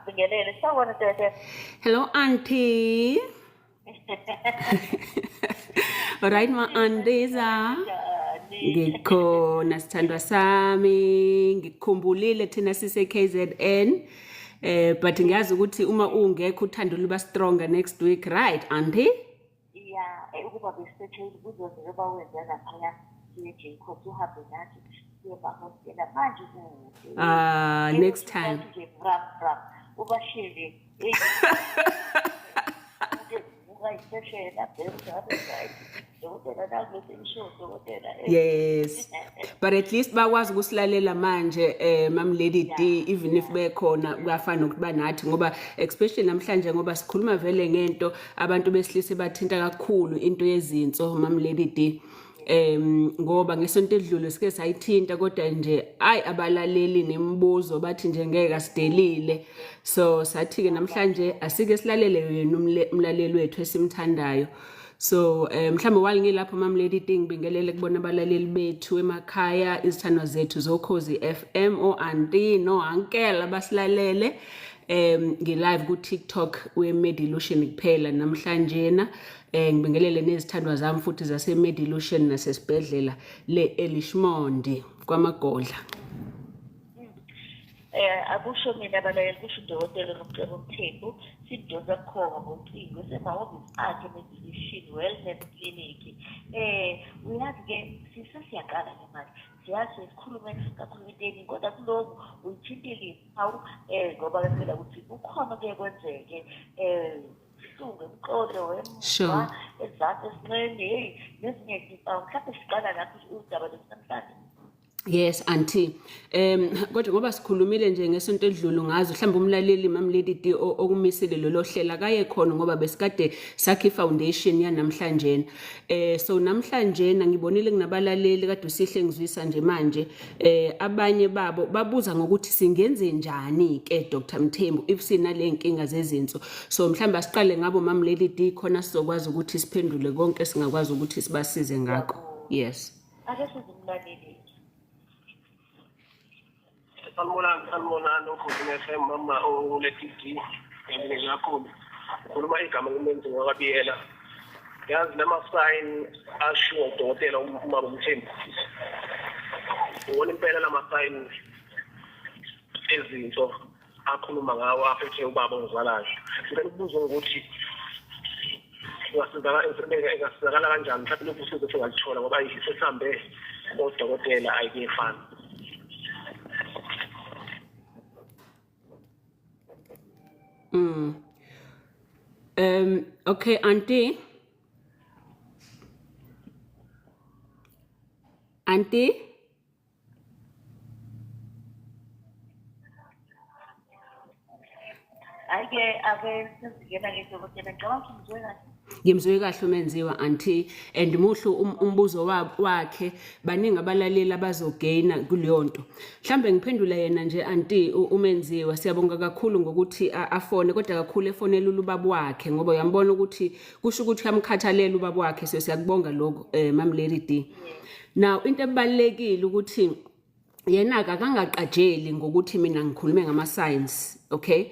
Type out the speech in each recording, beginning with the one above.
Bingelele, sawubona tete. Hello, Auntie. Alright, ma Andiza. Ngikhona sithandwa sami, ngikukhumbulile thina sise KZN. But ngiyazi ukuthi uma ungekho uthando luba stronger next week, right, Auntie? Yeah, ukuba besethele kuzoze bawenza lapha siye Jacob uhambe nathi siye bahostela manje kude. Next time. Nje bram ubashile. Yes, but at least bakwazi ukusilalela manje Mam Lady D, even if bekhona kuyafana ukuba nathi ngoba especially namhlanje ngoba sikhuluma vele ngento abantu besilise bathinta kakhulu into yezinso Mam Lady D. Ngoba ngesonto edlule sike sayithinta kodwa nje abalaleli nemibuzo bathi nje ngeke asidelile, so sathi ke namhlanje asike silalele yena umlaleli wethu esimthandayo. So mhlambe walingilapho Mam Lady D ngibingelele kubona abalaleli bethu emakhaya, izithandwa zethu zoKhozi FM o Auntie no Uncle abasilalele ngi-live ku TikTok we-Medilution kuphela namhlanje na ngibingelele nezithandwa zami futhi zase Medilution nasesibhedlela le-Elishmondi kwamagodla. Akusho mina abalaleli kusho udokotela noMcebo Mthembu sidonsa khona ngocingo semahhovisi akhe Medilution Wellness Clinic. Uyazi ke sisiyaqala ke manje siyazi sikhulume kakhulu inteni kodwa kuloko uyithintile hawu ngoba phela ukuthi kukhona ke kwenzeke sunge umqondo wemva ezathu esinene nezinye izimpawu mhlawumbe siqala lapho udaba lomhlanje. Yes, Auntie. Kodwa ngoba sikhulumile nje ngesonto edlule ngazo mhlawumbe umlaleli Mam Lady D okumisile lolo hlela kaye khona ngoba besikade sakhe foundation yanamhlanje. So namhlanje ngibonile kunabalaleli kade usihle ngizwisa nje manje abanye babo babuza ngokuthi singenze njani ke Dr Mthembu if sinale inkinga zezinso. So mhlawumbe asiqale ngabo Mam Lady D khona sizokwazi ukuthi siphendule konke singakwazi ukuthi sibasize ngakho. Yes. Ake sizimlaleli. Salmonani ukhuluma FM mama uLetiti ngiyakakhulu ukhuluma igama lomuntu wakabiyela yazi lama sign ashiwo udokotela uMama Mthembu ubona impela lama sign ezinto akhuluma ngawo afethe ubaba ongizalayo ngicela ukubuza ukuthi ngasizakala kanjani mhlawumbe lokhu sizothi ngalithola ngoba isihambe odokotela ayikefana. Okay, Auntie. Auntie? Ake sizingena ngedokotela ngicabanga ukuthi ngizwe kahle. Ngimzwe kahle umenziwa Auntie and muhlu umbuzo wakhe baningi abalaleli abazogaina kuleyo nto. Mhlambe ngiphendula yena nje Auntie umenziwa siyabonga kakhulu ngokuthi afone kodwa kakhulu efonela ubaba wakhe ngoba uyambona ukuthi kusho ukuthi uyamkhathalela ubaba wakhe so siyakubonga lokho Mam Lady D. Now into ebalekile ukuthi yena akangaqajeli ngokuthi mina ngikhulume ngama science, okay?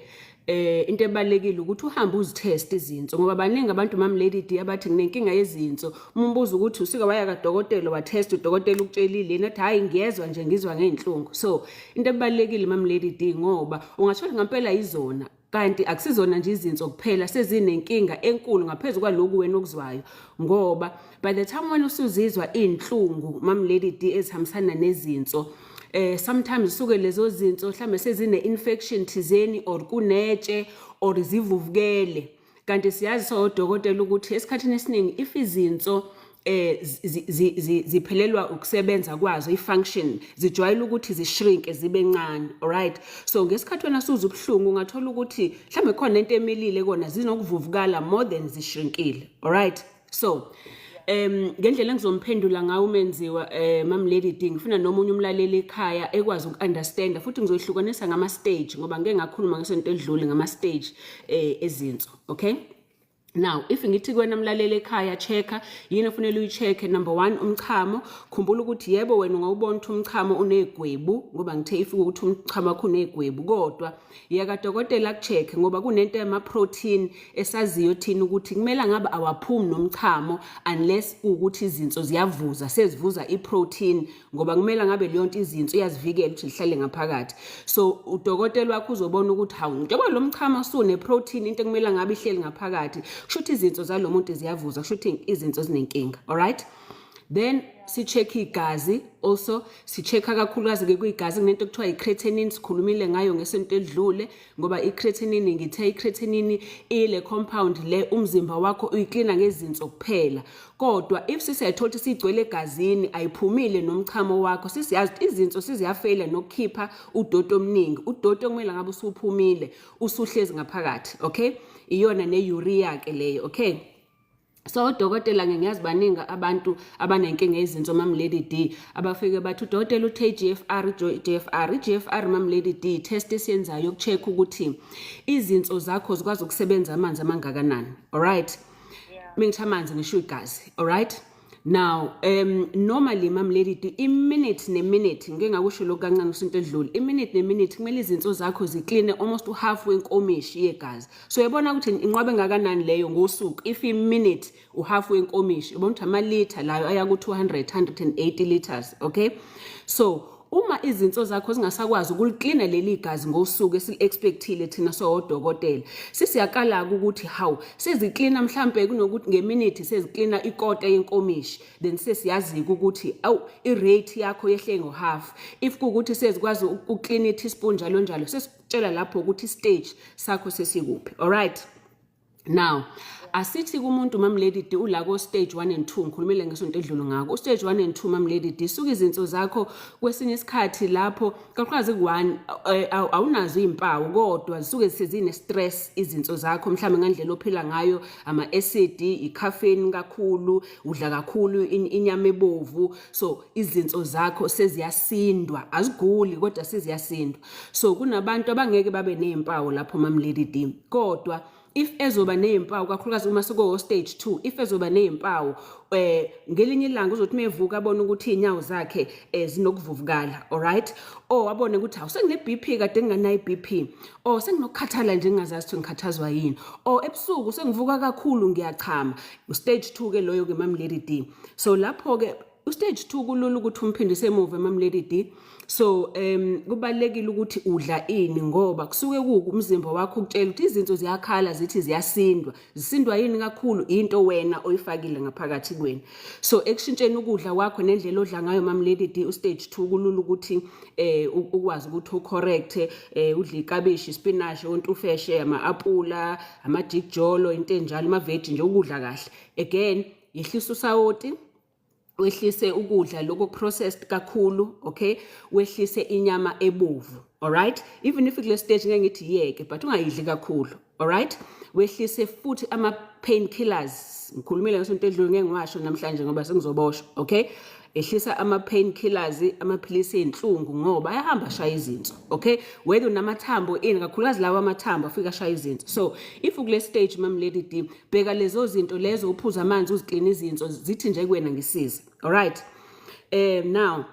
Into ebalekile ukuthi uhambe uzitest izinso ngoba baningi abantu Mam Lady D abathi nginenkinga yezinso umbuzo ukuthi usika waya kadokotela wa test udokotela ukutshelile nathi hayi ngiyezwa nje ngizwa ngeenhlungu. So into ebalekile Mam Lady D ngoba ungathola ngempela izona kanti akusizona nje izinso kuphela sezinenkinga enkulu ngaphezulu kwaloku wena okuzwayo ngoba by the time wena usuzizwa inhlungu Mam Lady D ezihambisana nezinso sometimes suke lezo zinto mhlambe sezine infection thizeni or kunetshe or zivuvukele kanti siyazi so dokotela ukuthi esikhathini esiningi if izinto ziphelelwa ukusebenza kwazo ifunction zijwayela ukuthi zishrink zibe encane. Alright, so ngesikhathi wena suza ubhlungu ungathola ukuthi mhlambe khona into emilile kona zinokuvuvukala more than zishrinkile. Alright, so ngendlela engizomphendula ngawo umenziwa Mam Lady D ngifuna nomunye umlaleli ekhaya ekwazi ukunderstand futhi ngizohlukanisa ngama stage ngoba ngeke ngakhuluma ngesonto edlule ngama stage ezinso. Okay, Now, if ngithi kwena mlaleli ekhaya checka, yini ofanele uyichecke? Number 1, umchamo. Khumbula ukuthi yebo wena ungawubona ukuthi umchamo unegwebu, ngoba ngithe if ukuthi umchamo wakho unegwebu, kodwa yeka dokotela akuchecke ngoba kunento ema-protein esaziyo thina ukuthi kumele ngabe awaphumi nomchamo unless ukuthi izinso ziyavuza, sezivuza i-protein, ngoba kumele ngabe leyo nto izinso iyazivikela ukuthi lihlale ngaphakathi. So udokotela wakho uzobona ukuthi hawu njengoba lo mchamo sune-protein, into kumele ngabe ihleli ngaphakathi, kusho ukuthi izinto zalo muntu ziyavuza, kusho ukuthi izinto zinenkinga. Alright, then si-check igazi. Also si-checka kakhulukazi-ke kwigazi kunento ekuthiwa i-creatinine, sikhulumile ngayo ngesonto elidlule, ngoba i-creatinine ngithe i-creatinine ile compound le umzimba wakho uyiklina ngezinso kuphela, kodwa if sisiyathola ukuthi sigcwele egazini ayiphumile nomchamo wakho, sisiyazi izinso siziyafela nokukhipha udoto omningi. Udoto kumele ngabe usuphumile usuhlezi ngaphakathi, okay? Iyona ne-urea ke leyo, okay? So udokotela ngiyazi baningi abantu abanenkinga yezinso Mam Lady D abafike bathi udokotela uthe i-GFR Mam Lady D test esiyenzayo yokucheck ukuthi izinso zakho zikwazi ukusebenza amanzi amangakanani. Alright, mingithi amanzi ngisho igazi. Alright, now normally Mam Lady D i-minute ne-minute ngeke ngakusho lokho kancane usinto edlule, i-minute ne-minute kumele izinso zakho zikline almost half wenkomishi yegazi. So uyabona ukuthi inqwabe engakanani leyo ngosuku. If i-minute half wenkomishi, ubona ukuthi amalitha layo aya ku-200 180 liters, okay? So uma izinso zakho zingasakwazi ukuliklina leli gazi ngosuku esili-expectile thina sodokotela, sisiyakala ukuthi hawu seziklina mhlambe kunokuthi ngeminute seziklina ikota yenkomishi, then sesiyazi ukuthi i-rate yakho yehle ngo-half. If kuukuthi sezikwazi ukuklina i-teaspoon njalo njalo, sesitshela lapho ukuthi i-stage sakho sesikuphi. Alright, now asithi kumuntu Mam Lady D ula ko stage 1 and 2, ngikhulumile ngesonto edlule ngako. Stage 1 and 2 Mam Lady D suka izinso zakho kwesinye isikhathi lapho kakhulukazi ku1 awunazo izimpawu, kodwa zisuke sezine stress izinso zakho, mhlawumbe ngandlela ophila ngayo, ama-acid, i-caffeine kakhulu, udla kakhulu inyama ebovu, so izinso zakho seziyasindwa, aziguli kodwa seziyasindwa. So kunabantu abangeke babe nezimpawu lapho Mam Lady D, kodwa if ezoba nezimpawu kakhulukazi uma siko stage 2, if ezoba nezimpawu ngelinye ilanga uzothi mevuka abone ukuthi inyawo zakhe zinokuvuvukala. Alright, abone ukuthi awusengine BP kade nginganayo BP, senginokukhathala nje ngingazazi ukuthi ngikhathazwa yini, ebusuku sengivuka kakhulu ngiyachama. Stage 2 ke loyo ke Mam Lady D. So lapho ke stage 2 kulula ukuthi umphindise emuva Mam Lady D. So kubalekile ukuthi udla ini, ngoba kusuke umzimba wakho ukutshela ukuthi izinto ziyakhala zithi ziyasindwa. Zisindwa yini kakhulu? Into wena oyifakile ngaphakathi kweni. So ekushintsheni ukudla kwakho nendlela odla ngayo Mam Lady D, stage 2 kulula ukuthi ukwazi ukuthi ucorrect, udla ikabishi, spinach, ontufeshe, ama-apula, amajikjolo, into enjalo, ama-veggie nje, ukudla kahle. Again, yehlisa usawoti, wehlise ukudla lokho processed kakhulu, okay? Wehlise inyama ebovu. Alright, even if kule stage ngeke ngithi yeke, but ungayidli kakhulu. Alright, wehlise futhi ama-painkillers. Ngikhulumile ngesonto edlule ngeke ngiwasho namhlanje ngoba sengizoboshwa, okay? Ehlisa ama-painkillers, amaphilisi enhlungu, ngoba ayahamba ashaya izinso, okay? Whether unamathambo ini, kakhulukazi lawa amathambo afika ashaya izinso. So if ukule stage Mam Lady D, bheka lezo zinto lezo, uphuza amanzi, uziklina izinso, zithi nje kuwena ngisiza. Alright, now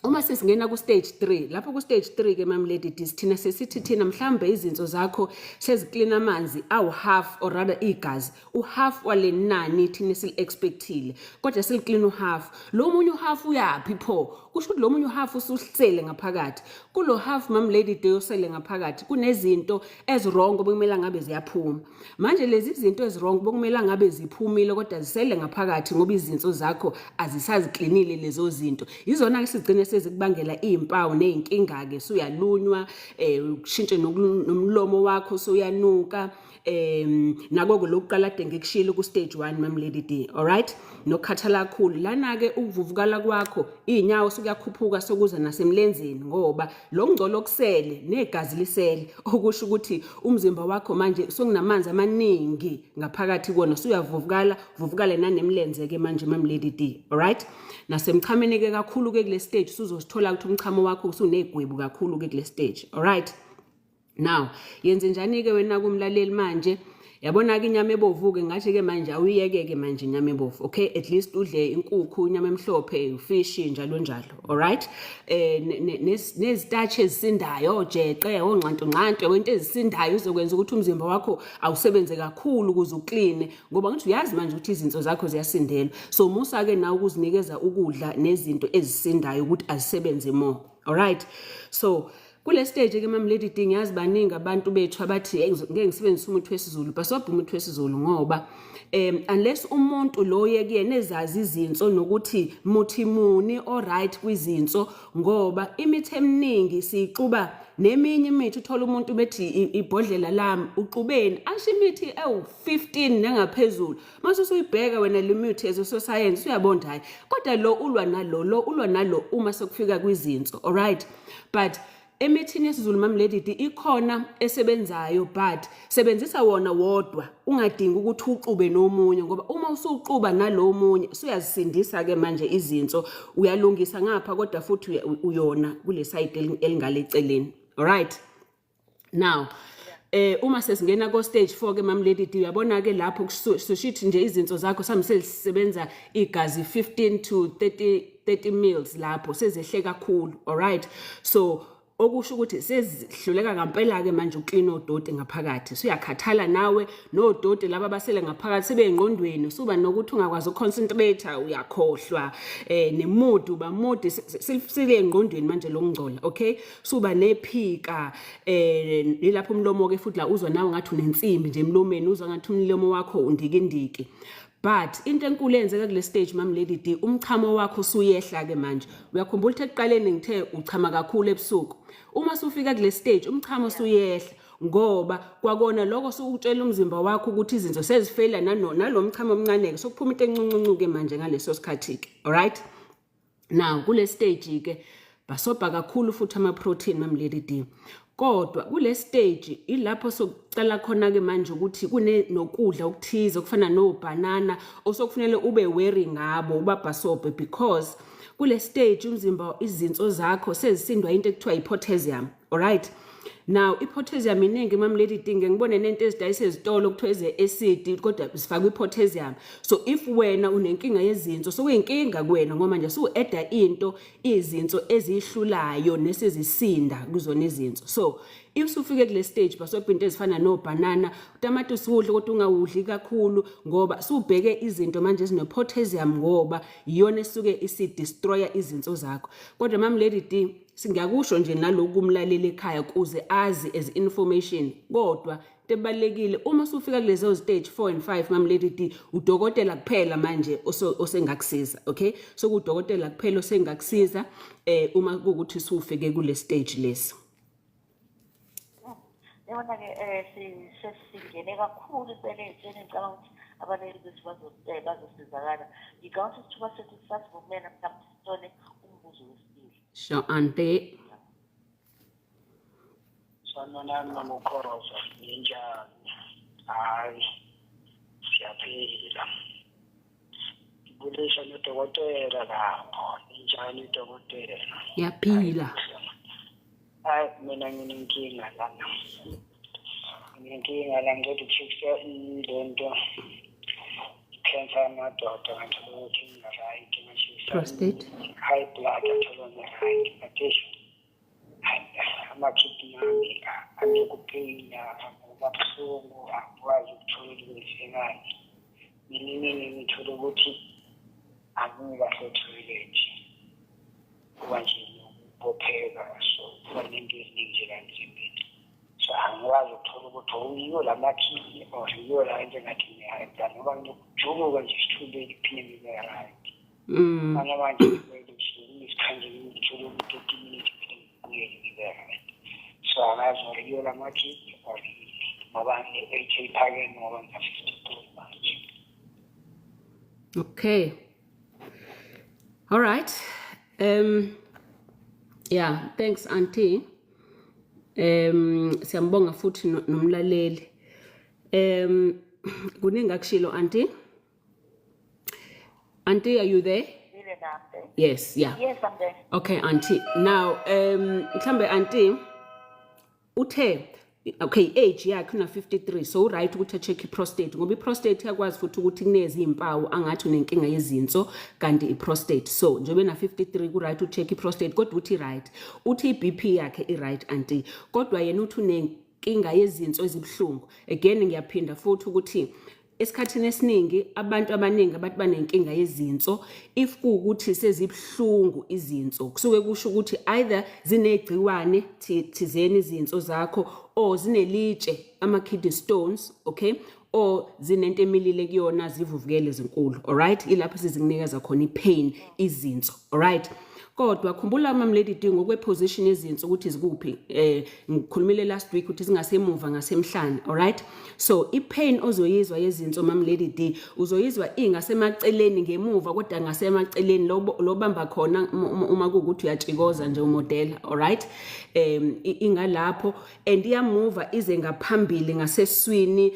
uma sesingena ku stage 3, lapho ku stage 3 ke Mam Lady D, thina sesithi thina mhlambe izinso zakho seziklina amanzi half, or rather igazi half wale nani thina sili-expectile, kodwa siliklina half. Lo munye half uyapi pho? Kusho ukuthi lo munye half ususele ngaphakathi. Kulo half Mam Lady D osele ngaphakathi kunezinto ezwrong bekumela ngabe ziyaphuma. Manje lezi zinto ezwrong bekumela ngabe ziphumile kodwa zisele ngaphakathi ngoba izinso zakho azisaziklinile lezo zinto. Izona ke sigcine sezikubangela izimpawu nezinkinga ke, suyalunywa, ushintshe nomlomo wakho soyanuka, nako lokuqala ngikushilo ku stage 1 Mam Lady D. Alright, nokukhathala kakhulu lana ke ukuvuvukala kwakho, inyawo sokuyakhuphuka sokuza nasemlenzeni, ngoba lo ngcolo kusele negazi lisele, okusho ukuthi umzimba wakho manje sokunamanzi amaningi ngaphakathi kona, suyavuvukala nanemlenze ke manje Mam Lady D. Alright, nasemchameni ke kakhulu ke kule stage uzosithola ukuthi umchamo wakho usunegwebu kakhulu ke kule stage. Alright, Now yenze njani ke wena kumlaleli manje? Yabona ke inyama ebovu-ke ngathi ke manje awuyeke-ke manje inyama ebovu, okay? At least udle inkukhu, inyama emhlophe, ufishi njalo njalo, alright? Nezitashi ezisindayo, ojeqe, onqanto-nqanto, into ezisindayo uzokwenza ukuthi umzimba wakho awusebenze kakhulu ukuze ukline, ngoba ngithi uyazi manje ukuthi izinto zakho ziyasindelwa. So musa-ke nawe ukuzinikeza ukudla nezinto ezisindayo ukuthi azisebenze more, alright? So kule stage ke mama lady ding yazi baningi abantu bethu abathi ngeke ngisebenzise umuthi wesiZulu basobha umuthi wesiZulu ngoba unless umuntu lo yekuyena ezazi izinso nokuthi muthi muni alright kwizinso ngoba imithi eminingi siyixuba neminye imithi uthola umuntu bethi ibhodlela lami uqubeni asho imithi ewu15 nangaphezulu mase usuyibheka wena lemithi ezososayensi uyabona hayi kodwa lo ulwa nalo uma sekufika kwizinso alright but emithini yesiZulu mama lady ikhona esebenzayo but sebenzisa wona wodwa ungadingi ukuthi uxube nomunye ngoba uma usuxuba nalomunye usuyazisindisa ke manje izinso uyalungisa ngapha kodwa futhi uyona kule side elingaleceleni alright now uma sesingena ko stage 4 ke mama lady uyabona ke lapho kushithi nje izinso zakho samselisebenza igazi 15 to 30 mils lapho sezehle kakhulu alright so okusho ukuthi sezihluleka ngempela ke manje uklina odoti ngaphakathi usuyakhathala nawe nodoti laba basele ngaphakathi sebengqondweni usuba nokuthi ungakwazi uconcentrate uyakhohlwa nemood uba mood sile engqondweni manje lokungcola okay suba nephika ilapho umlomo ke futhi la uzwa nawe ngathi unensimbi nje emlomeni uzwa ngathi umlomo wakho undikindiki. But into enkulu enzeka kule stage mama lady umchamo wakho usuyehla ke manje uyakhumbula ukuthi ekuqaleni ngithe uchama kakhulu ebusuku uma sufika kule stage umchamo usuyehla ngoba kwakona lokho sokutshela umzimba wakho ukuthi izinto sezifela nalomchamo omncane ke sokuphuma into encuncuncu ke manje ngaleso sikhathi ke alright now kule stage ke basobha kakhulu futhi ama protein mama lady kodwa kule stage ilapho sokucala khona ke manje ukuthi nokudla okuthize okufana no banana osokufanele ube wary ngabo ubabhasobhe because kule stage umzimba izinso zakho sezisindwa into ekuthiwa ipotassium alright now ipotassium iningi mama lady dinge ngibone nento ezidayisa ezitolo okuthiwa eze-acid kodwa sifakwe ipotassium so if wena unenkinga yezinso sokuyinkinga kuwena ngoba manje su-eda izinso ezihlulayo nesizisinda kuzona izinso so if usufike kule stage basobha into ezifana no banana utamati usiwudle kodwa ungawudli kakhulu ngoba subheke izinto manje ezine-potassium ngoba iyona esuke isi-destroya izinso zakho kodwa mama lady singakusho nje naloku umlaleli ekhaya kuze azi as information kodwa tebalekile uma usufika kulezo stage 4 and 5 mama lady udokotela kuphela manje osengakusiza okay so kudokotela kuphela osengakusiza uma ukuthi usufike kule stage lesi yabona ke sesingene kakhulu impeleni ngicabanga ukuthi abaleli bethu bazosizakala ngicabanga ukuthi isithuba sethu sasivumela mhlawumbe sithole umbuzo wesibili sure ante sanonani nomukhoroza ninjani hayi siyaphila ngibulisha nodokotela lapho ninjani dokotela yaphila hayi mina nginenkinga lana nginenkinga la ngizothi kushisa ilento cancer yamadoda ngithola ukuthi ngi-right ngashisa prostate high blood athola ngi-right attention amakhithi nami anokuphenya abubuhlungu akwazi ukuthola ukulungiselana mina ngithola ukuthi angikahle toilet kuba nje bopheka so kufanele ngizinje kanzimeni so angikwazi ukuthola ukuthi uyiyo lamakhithi or yiyo la into ngathi ngiyayidala ngoba ngijuluka nje isithule iphini ngi-right manje manje ngisikhanjile ngithola ukuthi 30 minutes so angazi yiyo lamakhithi or ngoba ne-8 iphakeme ngoba ngina-53 manje okay all right yeah thanks auntie siyambonga futhi nomlaleli kuningi akushilo auntie are you there yes yeah yes I'm there okay auntie now mhlambe auntie uthe okay, age yakhe una 53, so right ukuthi a-check i-prostate ngoba i-prostate iyakwazi futhi ukuthi kunezi impawu angathi unenkinga yezinso kanti i-prostate. So njengoba na 53 ku-right u-check i-prostate kodwa uthi right, uthi i-BP yakhe i-right anti, kodwa yena uthi unenkinga yezinso ezibuhlungu. Again ngiyaphinda futhi ukuthi esikhathini esiningi abantu abaningi abathi banenkinga yezinso, if kuukuthi sezibuhlungu izinso kusuke kusho ukuthi either zinegciwane thizeni izinso zakho or zinelitshe ama-kidney stones, okay, or zinento emilile kuyona zivuvukele ezinkulu. Alright, ilapho sizikunikeza khona i-pain izinso. Alright, kodwa khumbula mamlady D ngokwe-position yezinso ukuthi zikuphi. Ngikhulumile last week ukuthi zingasemuva ngasemhlanje. Alright, so i-pain ozoyizwa yezinso mamlady D uzoyizwa ingasemaceleni ngemuva kodwa ngasemaceleni lo bamba khona uma kuukuthi uyatshikoza nje umodela. Alright, ingalapho and iyamuva ize ngaphambili ngaseswini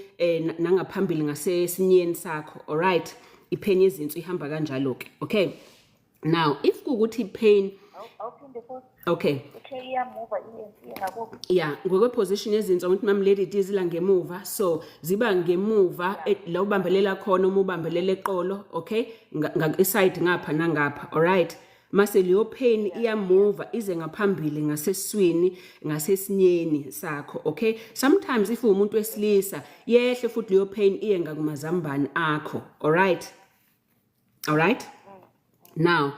nangaphambili ngasesinyeni sakho. Alright, i-pain yezinso ihamba kanjalo ke. Okay, now if kuukuthi pain okay yeah ngokwe-position yezinso ukuthi mamlady D zila ngemuva, so ziba ngemuva la ubambelela khona uma ubambelela eqolo, okay, iside ngapha nangapha. Alright, mase leyo pain iyamuva ize ngaphambili ngaseswini ngasesinyeni sakho. Okay, sometimes if umuntu wesilisa yehle futhi leyo pain iye ngakumazambane akho. Alright, now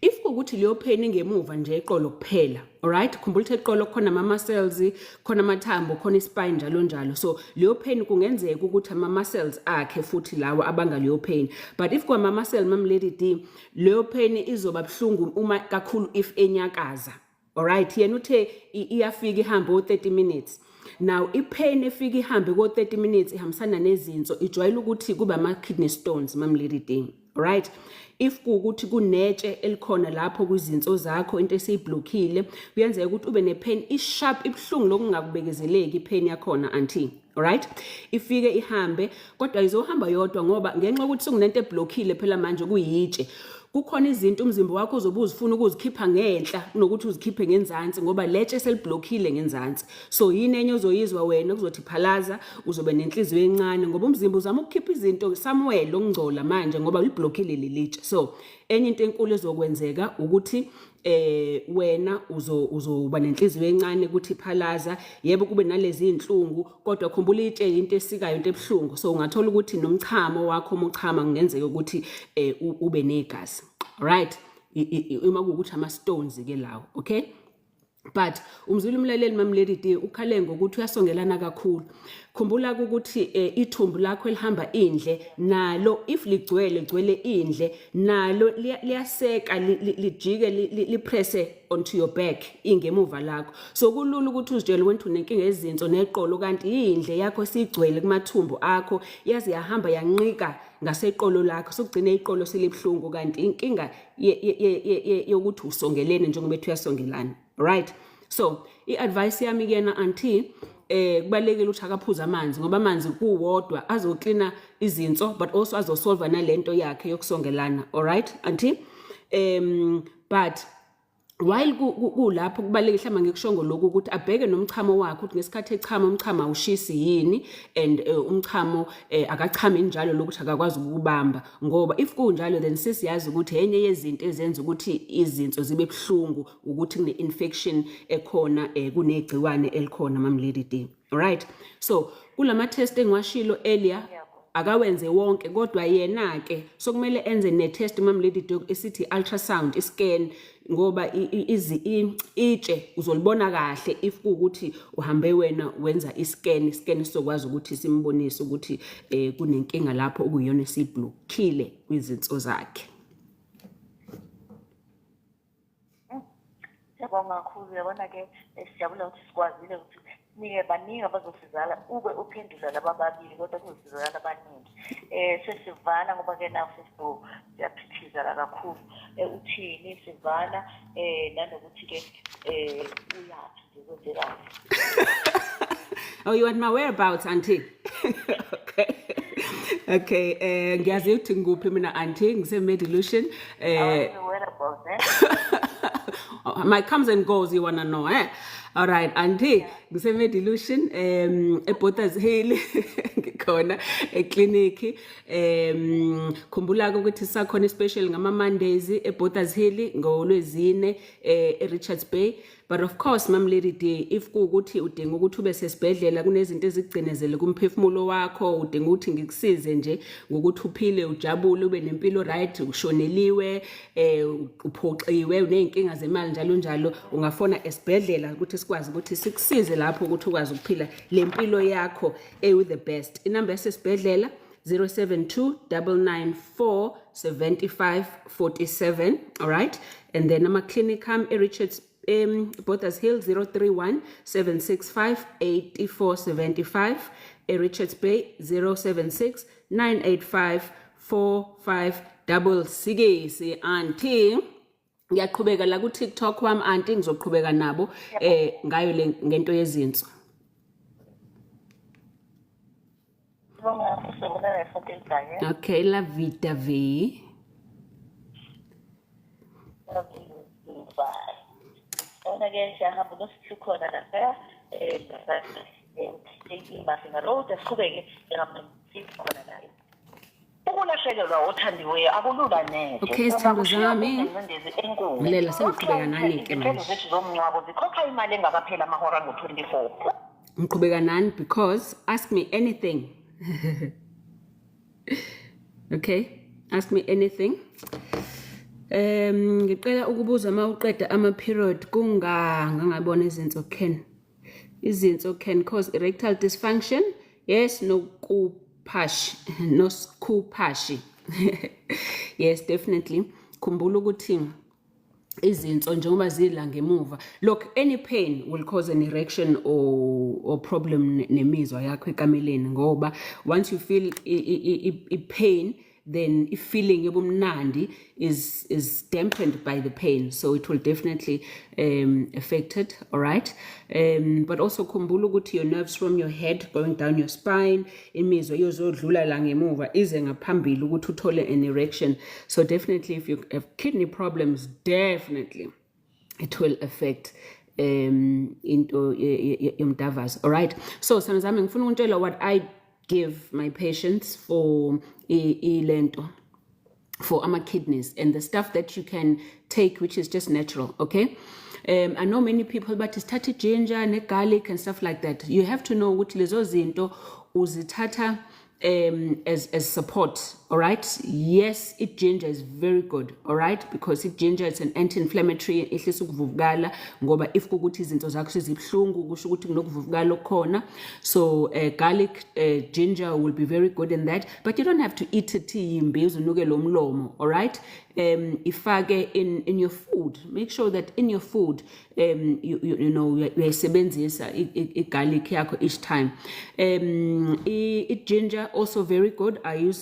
if kuukuthi leyo pain ingemuva nje eqolo kuphela. Alright, khumbula ukuthi eqolo khona ama-muscles, khona amathambo, khona ispine njalo njalo. So leyo pain kungenzeka ukuthi ama-muscles akhe futhi lawa abanga leyo pain. But if kwama-muscle mamlady D leyo pain izoba buhlungu uma kakhulu if enyakaza. Alright, yena uthe iyafika ihambe o-30 minutes. Now i-pain efika ihambe ko-30 minutes ihambisana nezinso ijwayele ukuthi kuba ama-kidney stones mamlady D. Alright, if kuukuthi kunetshe elikhona lapho kwizinso zakho into esiyiblockile kuyenzeka ukuthi ube ne-pain isharp ibhlungu lokungakubekezeleki i-pain yakhona anti. Alright, ifike ihambe kodwa izohamba yodwa ngoba ngenxa ukuthi sekunento eblockile phela manje kuyitshe. Kukhona izinto umzimba wakho uzobe uzifuna ukuzikhipha ngenhla kunokuthi uzikhiphe ngenzansi ngoba letshe seliblockile ngenzansi. So yini enye ozoyizwa wena kuzothi phalaza uzobe nenhliziyo encane ngoba umzimba uzama ukukhipha izinto somewhere lokungcola manje ngoba liblockile lelitshe. So enye into enkulu ezokwenzeka ukuthi wena uzoba nenhliziyo encane ukuthi phalaza, yebo kube nalezi inhlungu kodwa khumbula itshe into esikayo into ebhlungu. So ungathola ukuthi nomchamo wakho umuchama kungenzeka ukuthi ube negazi. Alright, uma kuukuthi ama-stones ke lawo. Okay, but umzulu umlaleli mamlady D ukhale ngokuthi uyasongelana kakhulu. Khumbula ukuthi ithumbu lakho elihamba indle nalo if ligcwele indle nalo liyaseka lijike lipresse onto your back ingemuva lakho. So kulula ukuthi uzitshele ukuthi unenkinga yezinso neqolo kanti indle yakho sigcwele kumathumbu akho yazi yahamba yanqika ngaseqolo lakho sokugcina iqolo selibhlungu kanti inkinga yokuthi usongelene njengoba ethi uyasongelana. Right, so i-advice yami kuyena anti kubalekile ukuthi akaphuza amanzi ngoba amanzi kuwodwa azoklina izinso but also azosolva nalento yakhe yokusongelana. Alright anti, but while kulapho kubalekile mhlawumbe ngikushongo lokho ukuthi abheke nomchamo wakhe ukuthi ngesikhathi echama umchamo awushisi yini and umchamo akachame njalo lokuthi akakwazi ukubamba ngoba if kunjalo then sesiyazi ukuthi enye yezinto ezenza ukuthi izinso zibe buhlungu ukuthi kune infection ekhona kunegciwane elikhona mamlady D. Alright, so kulama test engiwashilo earlier akawenze wonke kodwa yena ke sokumele enze ne-test mamlady D esithi ultrasound iscan ngoba itshe uzolibona kahle if kuukuthi uhambe wena wenza iscan sizokwazi ukuthi simbonise ukuthi kunenkinga lapho okuyona esiblockile kwizinso zakhe. Siyabonga kakhulu, yabona ke sijabula ukuthi sikwazile ukuthi baningi abazosizala ube uphendula laba babili kodwa kuzosizakala abaningi. Sesivala ngoba ke nawo siyaphithizela kakhulu uthini sivala nanokuthi ke uyaphi nje. Oh, you want my whereabouts auntie? Okay, ngiyazi ukuthi nguphi mina auntie ngise-Medilution. Whereabouts My comes and goes you wanna know All right, auntie, ngiseme Delusion eBothas Hill ngikhona ekliniki khumbula ukuthi sakhona special ngama Mondays eBothas Hill ngoLwezine eRichards Bay. But of course Mam Lady D, if kuukuthi udinga ukuthi ube sesibhedlela kunezinto ezigcinezele kumphefumulo wakho udinga ukuthi ngikusize nje ngokuthi uphile ujabule ube nempilo right ushoneliwe uphoxiwe uneyinkinga zemali njalo ungafona esibhedlela ukuthi sikwazi ukuthi sikusize lapho ukuthi ukwazi ukuphila lempilo yakho with the best. Inamba yesibhedlela 072-994-7547. All right, and then I'm a clinic Richards Bothas Hill 031-765-8475. Richards Bay 076-985-4566. Auntie ngiyaqhubeka la ku TikTok wami auntie ngizoqhubeka nabo ngayo ngento yezinso. Okay, la vita V. Again, siyahamba nosihlukhona lapha Mafina Road esikhubeke khona la. Ukulahlekelwa othandiweyo akulula neze. Okay, sithando zami. Ngilela sengiqhubeka nani ke manje. Izinto zomncwabo zikhokha imali engakaphela amahora ngo-24. Ngiqhubeka nani because ask me anything. Okay, ask me anything. Ngicela ukubuza mawuqeda ama-period ngangabona izinto can cause erectile dysfunction. Yes, noskuphashi. Yes, definitely. Khumbula ukuthi izinto njengoba zidla ngemuva. Look, any pain will cause an erection or problem nemizwa yakho ekameleni ngoba once you feel I pain, then if feeling yobumnandi is dampened by the pain, so it will definitely affect it. All right, but also khumbula ukuthi your nerves from your head going down your spine imizwa yozodlula la ngemuva ize ngaphambili ukuthi uthole an erection. So definitely if you have kidney problems, definitely it will affect into yomdavazo. All right, so sanazami ngifuna ukuntshela what I give my patients for ilento for our kidneys and the stuff that you can take which is just natural. Okay, I know many people but start ginger and garlic and stuff like that. You have to know which lezo zinto uzithatha as support. All right, yes, ginger is very good. All right, because ginger is an anti-inflammatory. Ehlisa ukuvuvukala ngoba if kukuthi izinto zakho sizibhlungu kusho ukuthi kunokuvuvukala okhona. So garlic, ginger will be very good in that, but you don't have to eat it yimbi uzunuke lo mlomo. All right, ifake in your food. Make sure that in your food you know uyayisebenzisa garlic yakho each time. Ginger also very good. I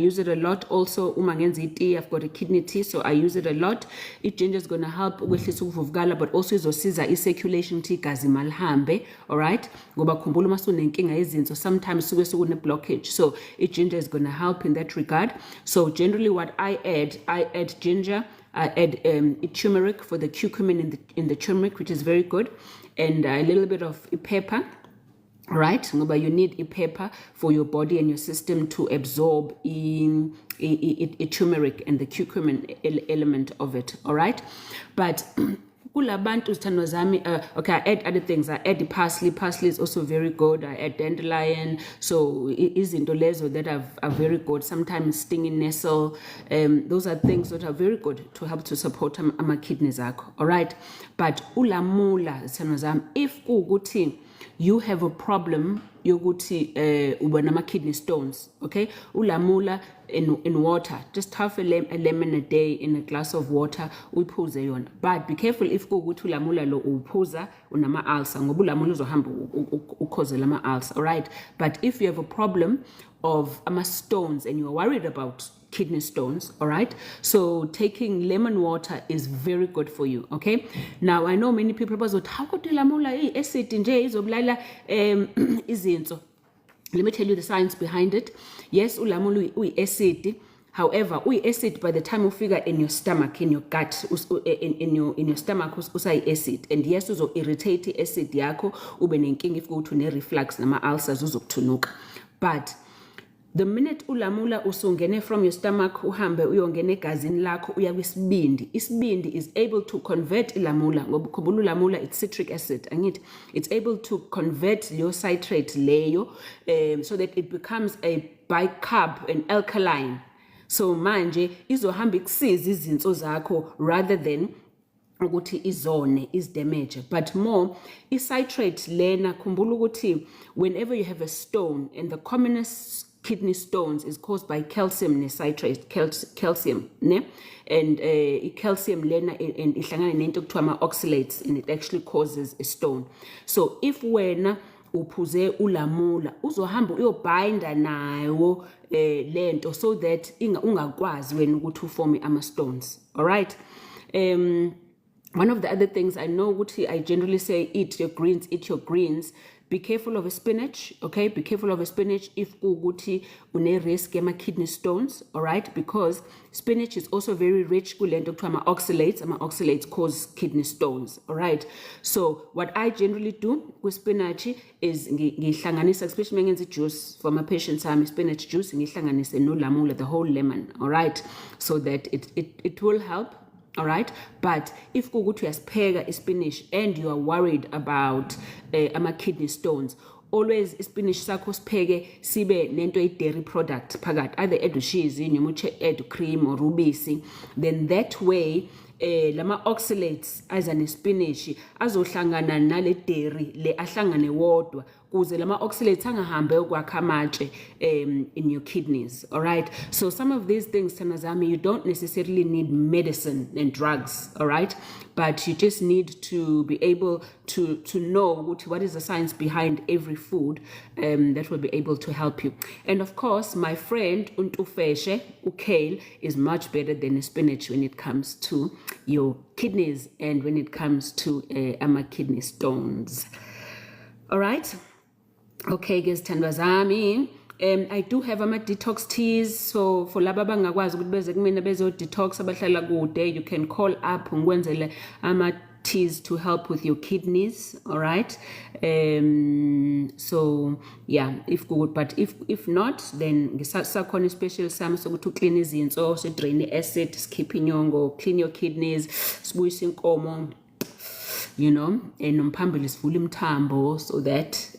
use it a lot also uma ngenza tea. I've got a kidney tea, so I use it a lot. Ginger is going to help ukwehlisa ukuvuvukala, but also izosiza i-circulation ukuthi igazi malihambe. All right, ngoba khumbula uma sunenkinga yezinso sometimes suke sokune blockage, so ginger is going to help in that regard. So generally what I add ginger, I add turmeric for the curcumin in the turmeric, which is very good, and a little bit of pepper. Right, but you need a pepper for your body and your system to absorb in turmeric and the curcumin element of it. All right, but kulabantu sithando zami okay, I add other things. I add the parsley. Parsley is also very good. I add dandelion. So izinto lezo that are very good. Sometimes stinging nettle. Those are things that are very good to help to support ama kidneys akho. All right, but ulamula sithando zami, if kuukuthi you have a problem yokuthi uba nama kidney stones, okay, ulamula in water, just half a lemon a day in a glass of water uyiphuze yona. But be careful if kuukuthi ulamula lo uphuza unama ulcer ngoba ulamula uzohamba ukhoze lama ulcer. All right, but if you have a problem of ama stones and you are worried about kidney stones, all right, so taking lemon water is very good for you. Okay, now I know many people bazothi how could ulamula acid nje izobulala izinso. Let me tell you the science behind it. Yes, ulamula uyi acid, However, acid by the time you figure in your stomach, in your gut, in your stomach, usay acid. And yes, uzo irritate acid yako, ube nenkinga if go to ne reflux nama ulcers uzokuthunuka. But the minute ulamula usungene from your stomach, uhambe uyongene egazini lakho uya kwisibindi. Isibindi is able to convert ilamula. Ngoba khumbula ulamula it's citric acid. Angithi it's able to convert your citrate leyo so that it becomes a bicarb, an alkaline. So manje izohamba ikusiza izinso zakho rather than ukuthi izone is damage. But more citrate lena khumbula ukuthi whenever you have a stone, and the commonest kidney stones is caused by calcium citrate, calcium ne, and calcium lena and ihlangana nento kuthiwa ama oxalates, and it actually causes a stone. So if wena uphuze ulamula uzohamba uyobinda nayo lento so that ungakwazi wena ukuthi uforme ama stones. All right. One of the other things I know ukuthi I generally say eat your greens. Be careful of a spinach, okay? Be careful of a spinach if ukuthi une risk yama kidney stones, all right? Because spinach is also very rich kulento kuthiwa ama oxalates. Ama oxalates cause kidney stones, all right? So what I generally do with spinach is ngihlanganisa, especially mengenza juice for my patients, spinach juice ngihlanganise no lamula, the whole lemon, all right? So that it will help. All right, but if kuguthi uyasipheka spinach and you are worried about ama kidney stones, always spinach sakho sipheke sibe nento dairy product phakathi, either add cheese noma add cream or ubisi. Then that way lama oxalates aza nespinach azohlangana nale dairy le ahlangane wodwa kuze lama oxalates angahambe ukwakha amatshe in your kidneys. All right, so some of these things Tanazami, you don't necessarily need medicine and drugs, all right, but you just need to be able to know what is the science behind every food that will be able to help you. And of course, my friend untufeshe ukale is much better than a spinach when it comes to your kidneys and when it comes to ama kidney stones. All right. Okay, guys, Tandwazami. I do have ama detox teas, so for laba bangakwazi ukuthi beze kumina bezo detox abahlala kude, you can call up ngikwenzele ama teas to help with your kidneys, all right? So yeah, if good, but if not, then ngisakhona special sami sokuthi uclean izinso, so drain acid, skip inyongo, clean your kidneys, sibuyisa inkomo, you know, and nomphambili sivula imthambo so that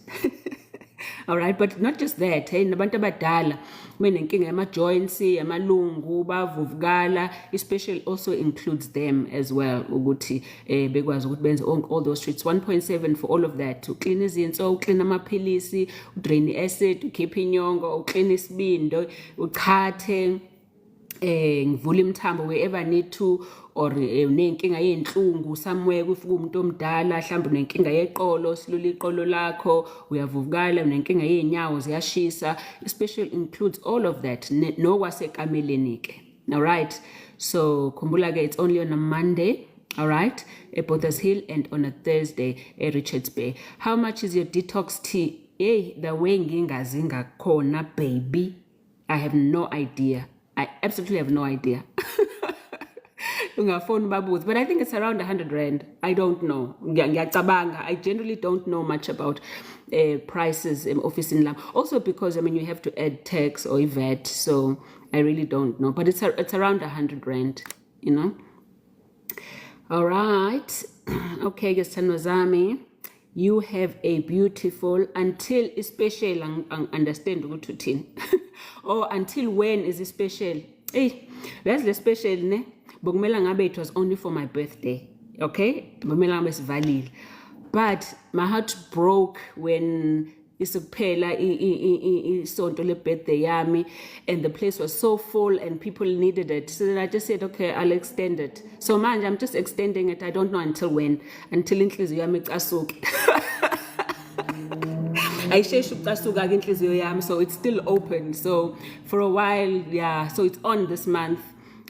all right, but not just that, hey, nabantu abadala benenkinga yama joints, yamalungu bavuvukala, especially also includes them as well ukuthi bekwazi ukuthi benze all those treats. 1.7 for all of that, to clean izinso, clean amaphilisi, drain acid, ukhipha inyongo, clean isibindo, uchathe ngivula imthambo wherever I need to, or nenkinga yenhlungu somewhere kufuka umuntu omdala mhlawumbe nenkinga yeqolo, silula iqolo lakho, uyavuvukala, nenkinga yenyawo ziyashisa, especially includes all of that no kwasekameleni ke. All right, so khumbula ke it's only on a Monday, all right, at Botha's Hill, and on a Thursday at Richards Bay. How much is your detox tea? Hey, the way ngingazi ngakhona baby, I have no idea. I absolutely have no idea. But I think it's around 100 Rand. I don't know. I generally don't know much about prices in office in Lam. Also because, I mean, you have to add tax or VAT, so I really don't know. But it's around 100 Rand, you know. All right. Okay, Gestanozami. You have a beautiful, until special, understand ukuthi or until when is it special? Hey, that's the special, ne? Bokumela ngabe it was only for my birthday, okay? Bokumela ngabe sivalile. But my heart broke when isukuphela isonto le birthday yami, and the place was so full and people needed it. So then I just said, okay, I'll extend it. So manje, I'm just extending it. I don't know until when. Until inhliziyo yami icasuke. Ayisheshe ukucasuka ke inhliziyo yami, so it's still open. So for a while, yeah, so it's on this month.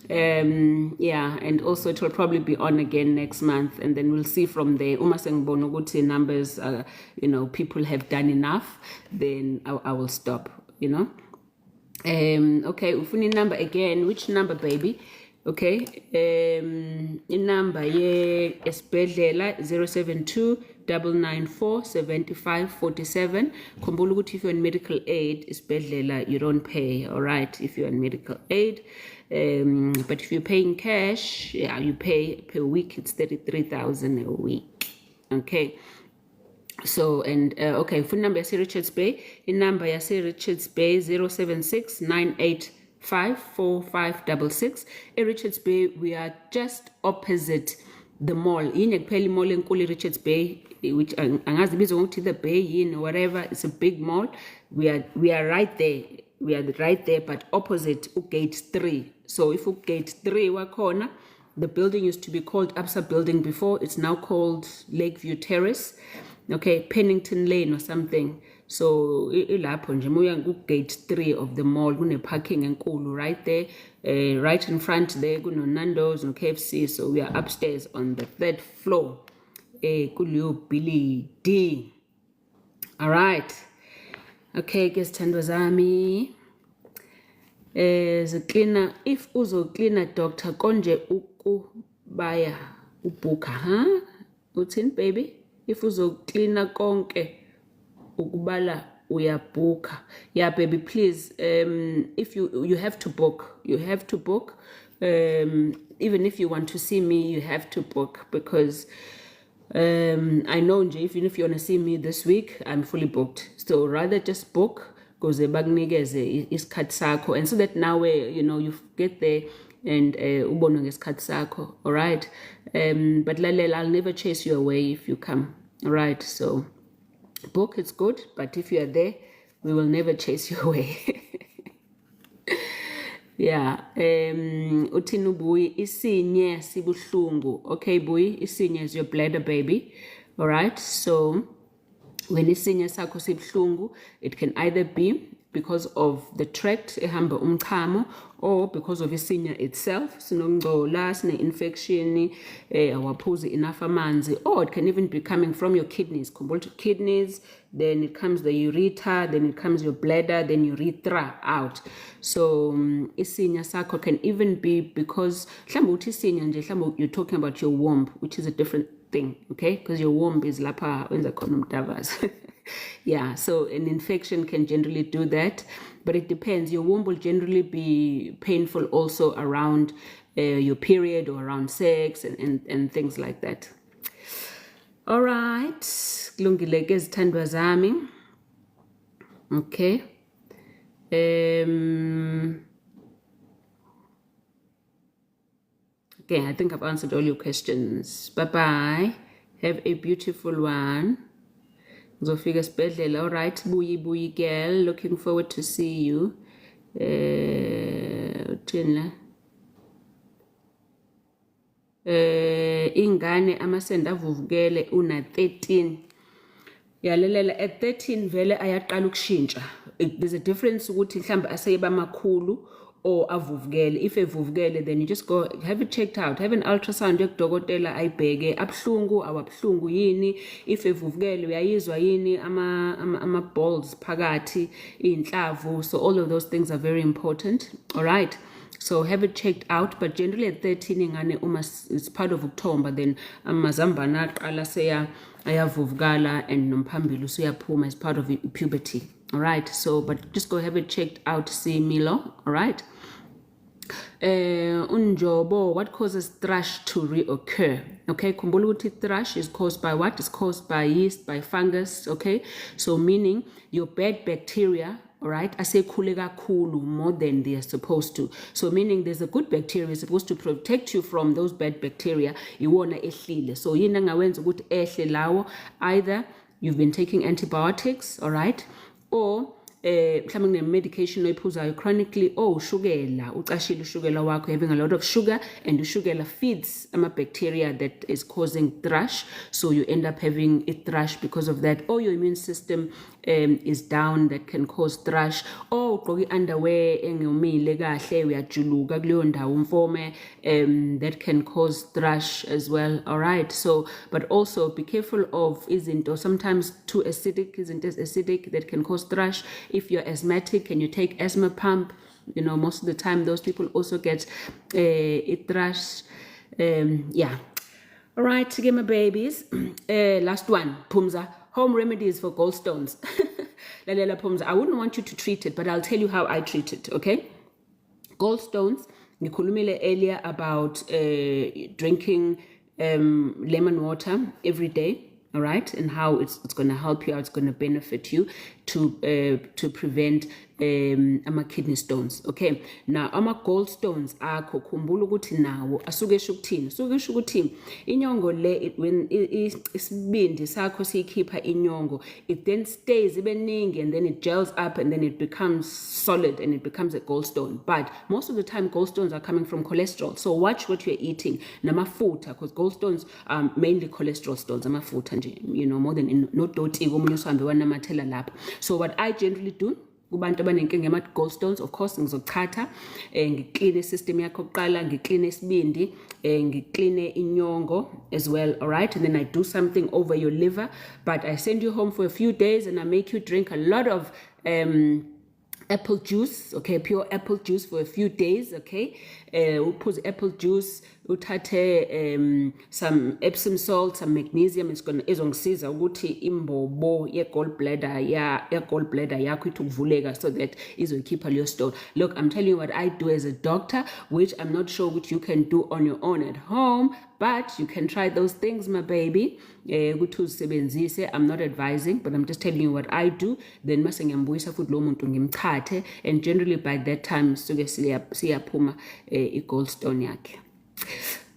Yeah, and also it will probably be on again next month, and then we'll see from there. Uma sengibona ukuthi numbers, you know, people have done enough, then I will stop, you know. Okay, ufuna number again. Which number, baby? Okay, number ye esibhedlela 072 994 75 47. Khumbula ukuthi if you're on medical aid, esibhedlela you don't pay, all right, if you're on medical aid. But if you're paying cash, yeah, you pay per week, it's 33,000 a week. Okay. So, and okay, phone number yase Richards Bay, in number yase Richards Bay 076 985 4566. In Richards Bay, we are just opposite the mall. Yini kuphela mall enkulu Richards Bay, which angazi bizo ngokuthi the Bay yin or whatever. It's a big mall. We are right there. We are right there, but opposite gate 3. So if gate 3 wakhona, the building used to be called Absa Building before. It's now called Lakeview Terrace. Okay, Pennington Lane or something. So ilapho nje moya gate 3 of the mall, kune parking enkulu right there, right in front there kuno Nando's no KFC. So we are upstairs on the 3rd floor, kuleyo building. All right. Okay, ke sithandwa zami, cleaner, if uzo cleaner doctor konje ukubaya ubhuka, huh? Uthini baby? If uzo cleaner konke ukubala uyabhuka. Yeah baby, please, if you have to book, even if you want to see me, you have to book, because I know nje, even if you want to see me this week, I'm fully booked. So rather just book, because bakunikeze isikhathi sakho, and so that now you get there and ubone ngesikhathi sakho. All right. But lalela, I'll never chase you away if you come. All right. So book, it's good, but if you are there, we will never chase you away. Yeah. Uthini ubuyi, isinye sibuhlungu. Okay buyi, isinye is your bladder, baby. All right. So when isinye sakho sibuhlungu, it can either be because of the tract ehamba umchamo, or because of isinye itself, sinongcola, sine infection, awaphuzi enough amanzi, or it can even be coming from your kidneys. Khumbula kidneys, then it comes the ureter, then it comes your bladder, then urethra out. So isinye sakho can even be because mhlawumbe uthi isinye nje, mhlawumbe you're talking about your womb, which is a different thing, okay? Because your womb is lapha wenza khona umdavazi. Yeah, so an infection can generally do that, but it depends. Your womb will generally be painful also around your period or around sex and things like that. All right, kulungile ke zithandwa zami. Okay. Okay, I think I've answered all your questions. Bye-bye. Have a beautiful one. Zofika esibhedlela. All right, buyi girl. Looking forward to see you. Uthini ingane amasenda avuvukele una 13. Yalelela at 13 vele ayaqala ukushintsha. There's a difference ukuthi mhlawumbe aseyeba makhulu or avuvukele. If evuvukele, then you just go have it checked out, have an ultrasound yokudokotela ayibheke abhlungu awabhlungu yini. If evuvukele uyayizwa yini ama balls phakathi inhlavu. So all of those things are very important. All right, so have it checked out. But generally at 13 ingane it's part of ukuthomba, then amazambana aqala seya ayavuvukala and nomphambili usuyaphuma as part of puberty. All right, so but just go have it checked out, see Milo. All right. Unjobo, what causes thrush to reoccur? Okay, khumbula ukuthi thrush is caused by what? It's caused by yeast, by fungus. Okay, so meaning your bad bacteria, all right, asekhule kakhulu more than they are supposed to. So meaning there's a good bacteria supposed to protect you from those bad bacteria. Iwona ehlile. So yini angawenza ukuthi ehle lawo? Either you've been taking antibiotics, all right, or mhlawumbe medication oyiphuzayo chronically, or ushukela, ucashile ushukela wakho, having a lot of sugar, and ushukela feeds bacteria that is causing thrush. So you end up having a thrush because of that. Or your immune system is down, that can cause thrush. Or ugqoke underwear engomile kahle uyajuluka kuleyo ndawo umfome, that can cause thrush as well. All right, so but also be careful of izinto sometimes too acidic, izinto acidic that can cause thrush. If you're asthmatic, can you take asthma pump? You know, most of the time those people also get it thrush. Yeah. All right, again, my babies. Last one, Pumza. Home remedies for gallstones. Lalela Pumza, I wouldn't want you to treat it, but I'll tell you how I treat it, okay? Gallstones, ngikhulumile earlier about drinking lemon water every day, all right? And how it's going to help you out, it's going to benefit you to prevent ama-kidney stones, okay? Now, ama-gallstones akho, khumbula ukuthi nawo asuke esho ukuthini? Asuke esho ukuthi inyongo le, when isibindi sakho siyikhipha inyongo, it then stays ibeningi and then it gels up and then it becomes solid and it becomes a gallstone. But most of the time, gallstones are coming from cholesterol. So watch what you're eating. Namafutha, because gallstones are mainly cholesterol stones. Amafutha nje, you know, more than not doti omunye uhambe wanamathela lapha. So what I generally do, kubantu abanenkinga ama-gallstones, of course ngizochatha ngikline system yakho kuqala, ngikline isibindi, ngikline inyongo as well, all right? And then I do something over your liver, but I send you home for a few days and I make you drink a lot of apple juice, okay, pure apple juice for a few days, okay? Uphuze apple juice, uthathe some Epsom salt, some magnesium. It's going to izongisiza ukuthi imbobo ye-gallbladder yakho ikuvuleka so that izokhipha leyo stone. Look, I'm telling you what I do as a doctor, which I'm not sure what you can do on your own at home, but you can try those things, my baby. I'm not advising, but I'm just telling you what I do. Then mase ngiyambuyisa futhi lo muntu ngimchathe, and generally by that time suke siyaphuma i-gallstone yakhe.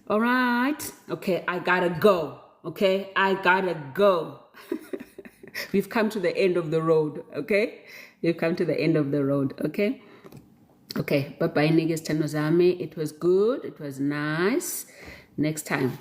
All right. Okay, I gotta go. Okay, I gotta go. We've come to the end of the road. Okay, we've come to the end of the road. Okay. Okay. Bye bye, niggas. It was good. It was nice. Next time.